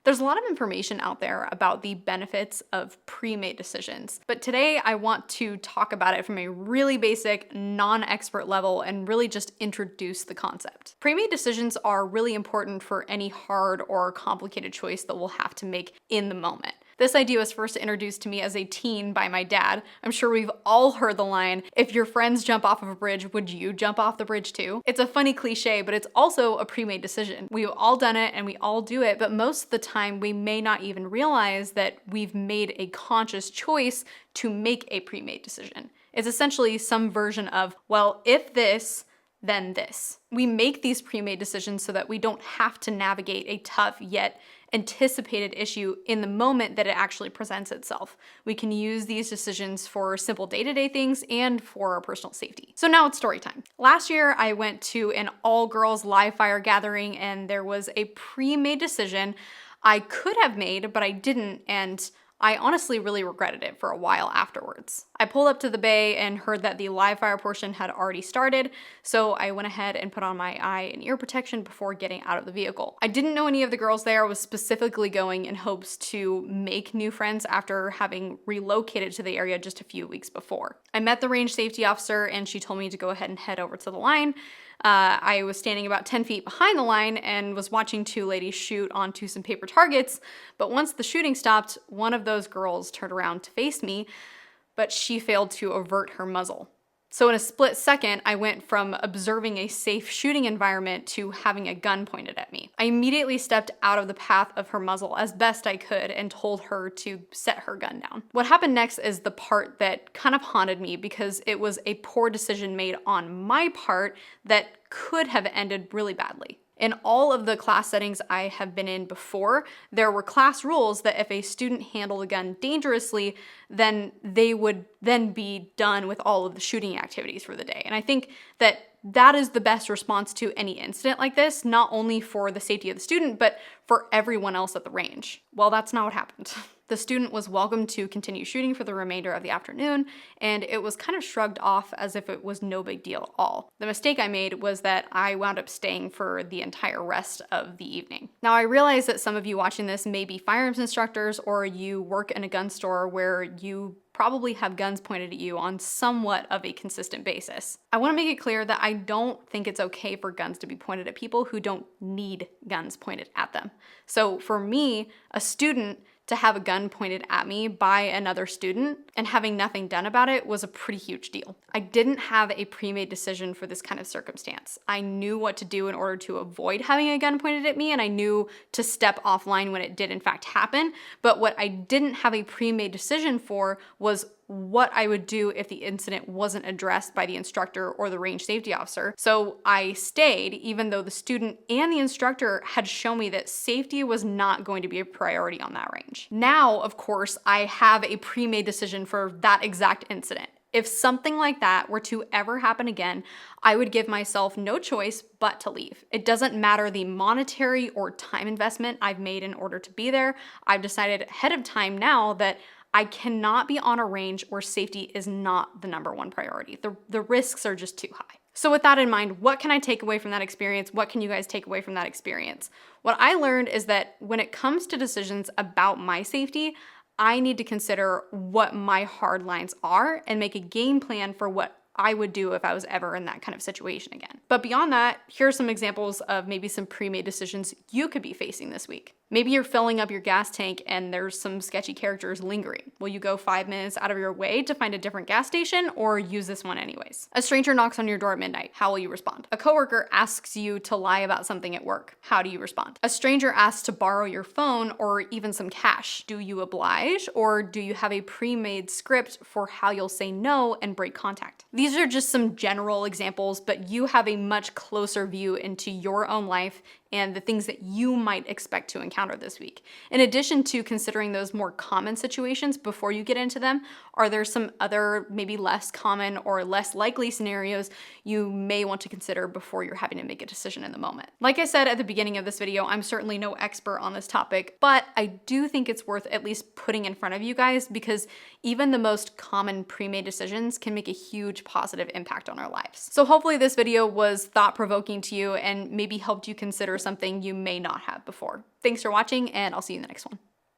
There's a lot of information out there about the benefits of pre-made decisions, but today I want to talk about it from a really basic, non-expert level and really just introduce the concept. Pre-made decisions are really important for any hard or complicated choice that we'll have to make in the moment. This idea was first introduced to me as a teen by my dad. I'm sure we've all heard the line, if your friends jump off of a bridge, would you jump off the bridge too? It's a funny cliche, but it's also a pre-made decision. We've all done it and we all do it, but most of the time we may not even realize that we've made a conscious choice to make a pre-made decision. It's essentially some version of, well, if this, then this. We make these pre-made decisions so that we don't have to navigate a tough yet anticipated issue in the moment that it actually presents itself. We can use these decisions for simple day-to-day things and for our personal safety. So now it's story time. Last year, I went to an all-girls live fire gathering and there was a pre-made decision I could have made, but I didn't, and I honestly really regretted it for a while afterwards. I pulled up to the bay and heard that the live fire portion had already started, so I went ahead and put on my eye and ear protection before getting out of the vehicle. I didn't know any of the girls there. I was specifically going in hopes to make new friends after having relocated to the area just a few weeks before. I met the range safety officer and she told me to go ahead and head over to the line. I was standing about 10 feet behind the line and was watching two ladies shoot onto some paper targets, but once the shooting stopped, one of those girls turned around to face me, but she failed to avert her muzzle. So in a split second, I went from observing a safe shooting environment to having a gun pointed at me. I immediately stepped out of the path of her muzzle as best I could and told her to set her gun down. What happened next is the part that kind of haunted me because it was a poor decision made on my part that could have ended really badly. In all of the class settings I have been in before, there were class rules that if a student handled a gun dangerously, then they would then be done with all of the shooting activities for the day. And I think that is the best response to any incident like this, not only for the safety of the student, but for everyone else at the range. Well, that's not what happened. The student was welcome to continue shooting for the remainder of the afternoon, and it was kind of shrugged off as if it was no big deal at all. The mistake I made was that I wound up staying for the entire rest of the evening. Now, I realize that some of you watching this may be firearms instructors or you work in a gun store where you probably have guns pointed at you on somewhat of a consistent basis. I want to make it clear that I don't think it's okay for guns to be pointed at people who don't need guns pointed at them. So for me, a student, to have a gun pointed at me by another student and having nothing done about it was a pretty huge deal. I didn't have a pre-made decision for this kind of circumstance. I knew what to do in order to avoid having a gun pointed at me, and I knew to step offline when it did in fact happen, but what I didn't have a pre-made decision for was what I would do if the incident wasn't addressed by the instructor or the range safety officer. So I stayed even though the student and the instructor had shown me that safety was not going to be a priority on that range. Now, of course, I have a pre-made decision for that exact incident. If something like that were to ever happen again, I would give myself no choice but to leave. It doesn't matter the monetary or time investment I've made in order to be there. I've decided ahead of time now that I cannot be on a range where safety is not the number one priority. The risks are just too high. So with that in mind, what can I take away from that experience? What can you guys take away from that experience? What I learned is that when it comes to decisions about my safety, I need to consider what my hard lines are and make a game plan for what I would do if I was ever in that kind of situation again. But beyond that, here are some examples of maybe some pre-made decisions you could be facing this week. Maybe you're filling up your gas tank and there's some sketchy characters lingering. Will you go 5 minutes out of your way to find a different gas station or use this one anyways? A stranger knocks on your door at midnight. How will you respond? A coworker asks you to lie about something at work. How do you respond? A stranger asks to borrow your phone or even some cash. Do you oblige or do you have a pre-made script for how you'll say no and break contact? These are just some general examples, but you have a much closer view into your own life and the things that you might expect to encounter this week. In addition to considering those more common situations before you get into them, are there some other maybe less common or less likely scenarios you may want to consider before you're having to make a decision in the moment? Like I said at the beginning of this video, I'm certainly no expert on this topic, but I do think it's worth at least putting in front of you guys because even the most common pre-made decisions can make a huge positive impact on our lives. So hopefully this video was thought-provoking to you and maybe helped you consider something you may not have before. Thanks for watching, and I'll see you in the next one.